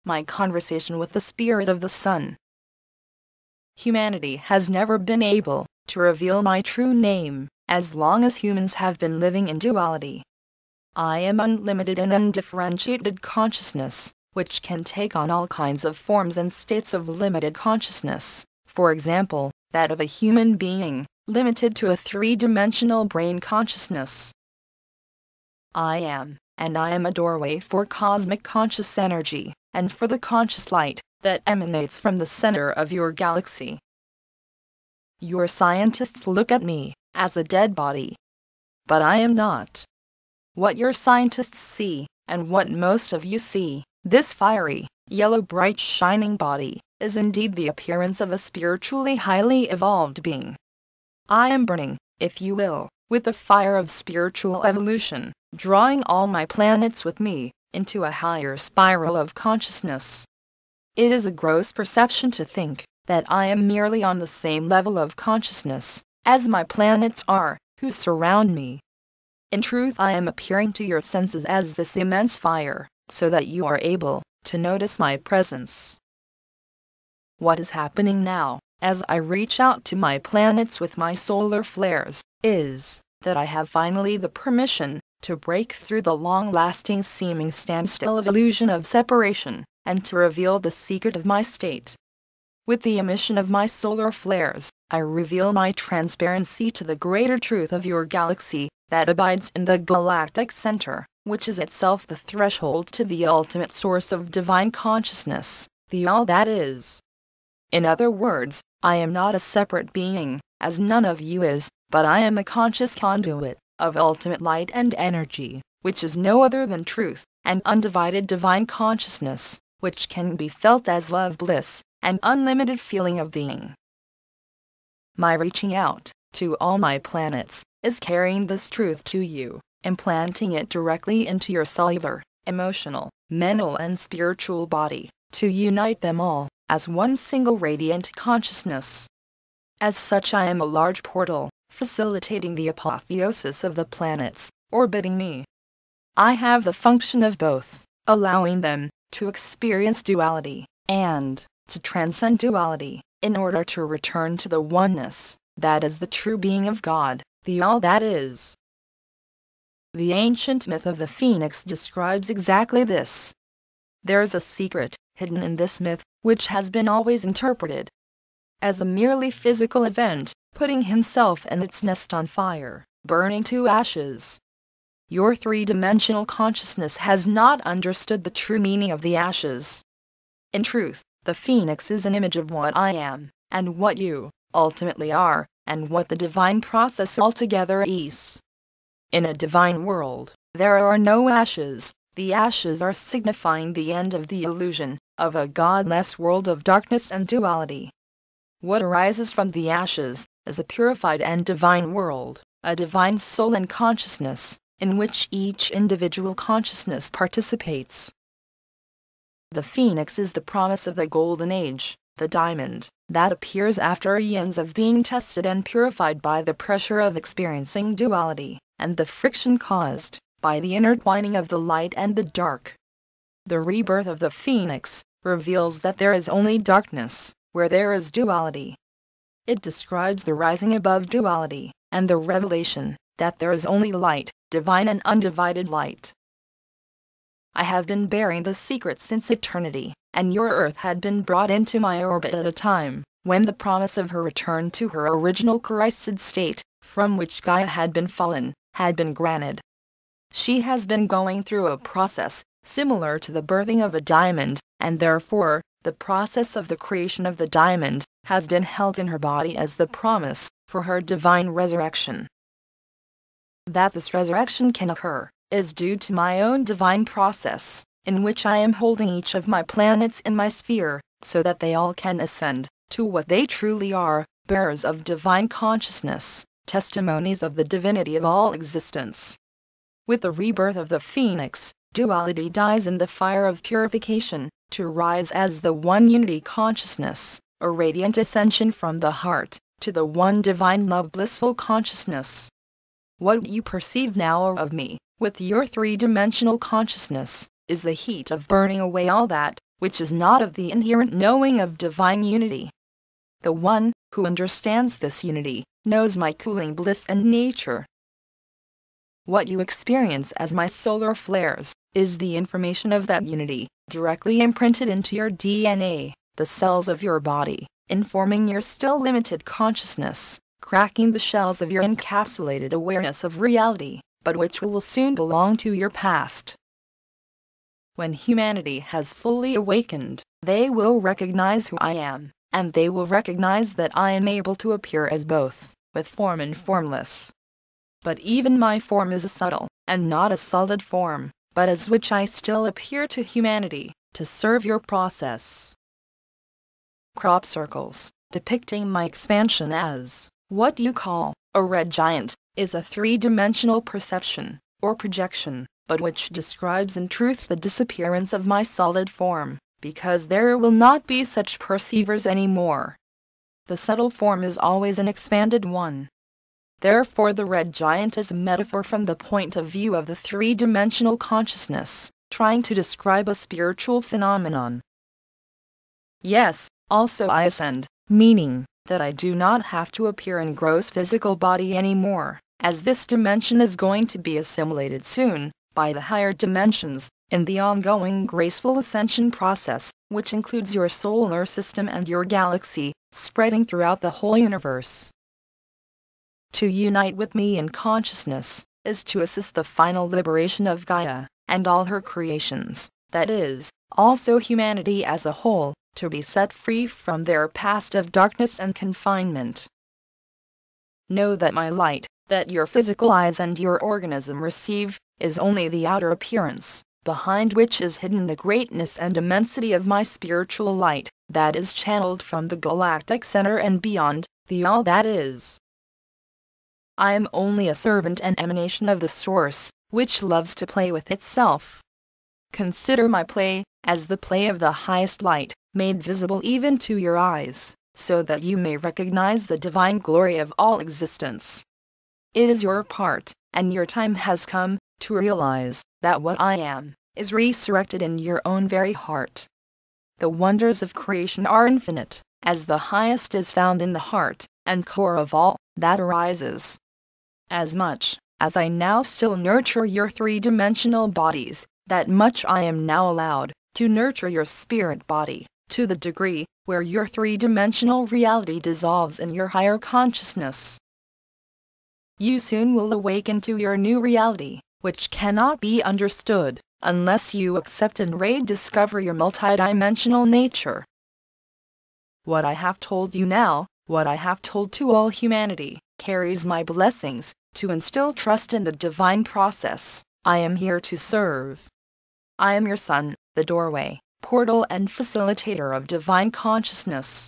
my conversation with the spirit of the sun. Humanity has never been able to reveal my true name, as long as humans have been living in duality. I am unlimited and undifferentiated consciousness, which can take on all kinds of forms and states of limited consciousness, for example, that of a human being, limited to a three-dimensional brain consciousness. I am, and I am a doorway for cosmic conscious energy, and for the conscious light that emanates from the center of your galaxy. Your scientists look at me as a dead body. But I am not. What your scientists see, and what most of you see, this fiery, yellow bright shining body, is indeed the appearance of a spiritually highly evolved being. I am burning, if you will, with the fire of spiritual evolution, drawing all my planets with me, into a higher spiral of consciousness. It is a gross perception to think that I am merely on the same level of consciousness as my planets are, who surround me. In truth, I am appearing to your senses as this immense fire, so that you are able to notice my presence. What is happening now, as I reach out to my planets with my solar flares, is that I have finally the permission to break through the long-lasting seeming standstill of illusion of separation, and to reveal the secret of my state. With the emission of my solar flares, I reveal my transparency to the greater truth of your galaxy, that abides in the galactic center, which is itself the threshold to the ultimate source of divine consciousness, the all that is. In other words, I am not a separate being, as none of you is, but I am a conscious conduit of ultimate light and energy, which is no other than truth, and undivided divine consciousness, which can be felt as love, bliss, and unlimited feeling of being. My reaching out to all my planets is carrying this truth to you, implanting it directly into your cellular, emotional, mental and spiritual body, to unite them all as one single radiant consciousness. As such, I am a large portal, facilitating the apotheosis of the planets orbiting me. I have the function of both, allowing them to experience duality, and to transcend duality, in order to return to the oneness that is the true being of God, the all that is. The ancient myth of the phoenix describes exactly this. There is a secret hidden in this myth, which has been always interpreted as a merely physical event, putting himself and its nest on fire, burning to ashes. Your three-dimensional consciousness has not understood the true meaning of the ashes. In truth, the phoenix is an image of what I am, and what you ultimately are, and what the divine process altogether is. In a divine world, there are no ashes. The ashes are signifying the end of the illusion of a godless world of darkness and duality. What arises from the ashes is a purified and divine world, a divine soul and consciousness, in which each individual consciousness participates. The phoenix is the promise of the golden age, the diamond, that appears after eons of being tested and purified by the pressure of experiencing duality, and the friction caused by the intertwining of the light and the dark. The rebirth of the phoenix reveals that there is only darkness where there is duality. It describes the rising above duality, and the revelation that there is only light, divine and undivided light. I have been bearing the secret since eternity, and your Earth had been brought into my orbit at a time when the promise of her return to her original Christed state, from which Gaia had been fallen, had been granted. She has been going through a process similar to the birthing of a diamond, and therefore, the process of the creation of the diamond has been held in her body as the promise for her divine resurrection. That this resurrection can occur is due to my own divine process, in which I am holding each of my planets in my sphere, so that they all can ascend to what they truly are, bearers of divine consciousness, testimonies of the divinity of all existence. With the rebirth of the phoenix, duality dies in the fire of purification, to rise as the one unity consciousness, a radiant ascension from the heart to the one divine love blissful consciousness. What you perceive now of me, with your three-dimensional consciousness, is the heat of burning away all that which is not of the inherent knowing of divine unity. The one who understands this unity knows my cooling bliss and nature. What you experience as my solar flares is the information of that unity, directly imprinted into your DNA, the cells of your body, informing your still limited consciousness, cracking the shells of your encapsulated awareness of reality, but which will soon belong to your past. When humanity has fully awakened, they will recognize who I am, and they will recognize that I am able to appear as both, with form and formless. But even my form is a subtle, and not a solid form, but as which I still appear to humanity, to serve your process. Crop circles, depicting my expansion as, what you call, a red giant, is a three-dimensional perception, or projection, but which describes in truth the disappearance of my solid form, because there will not be such perceivers anymore. The subtle form is always an expanded one. Therefore the red giant is a metaphor from the point of view of the three-dimensional consciousness, trying to describe a spiritual phenomenon. Yes, also I ascend, meaning that I do not have to appear in gross physical body anymore, as this dimension is going to be assimilated soon, by the higher dimensions, in the ongoing graceful ascension process, which includes your solar system and your galaxy, spreading throughout the whole universe. To unite with me in consciousness is to assist the final liberation of Gaia and all her creations, that is, also humanity as a whole, to be set free from their past of darkness and confinement. Know that my light, that your physical eyes and your organism receive, is only the outer appearance, behind which is hidden the greatness and immensity of my spiritual light, that is channeled from the galactic center and beyond, the all that is. I am only a servant and emanation of the Source, which loves to play with itself. Consider my play as the play of the highest light, made visible even to your eyes, so that you may recognize the divine glory of all existence. It is your part, and your time has come, to realize that what I am is resurrected in your own very heart. The wonders of creation are infinite, as the highest is found in the heart, and core of all that arises. As much as I now still nurture your three-dimensional bodies, that much I am now allowed to nurture your spirit body, to the degree where your three-dimensional reality dissolves in your higher consciousness. You soon will awaken to your new reality, which cannot be understood unless you accept and rediscover your multidimensional nature. What I have told you now, what I have told to all humanity, carries my blessings, to instill trust in the divine process. I am here to serve. I am your son, the doorway, portal and facilitator of divine consciousness.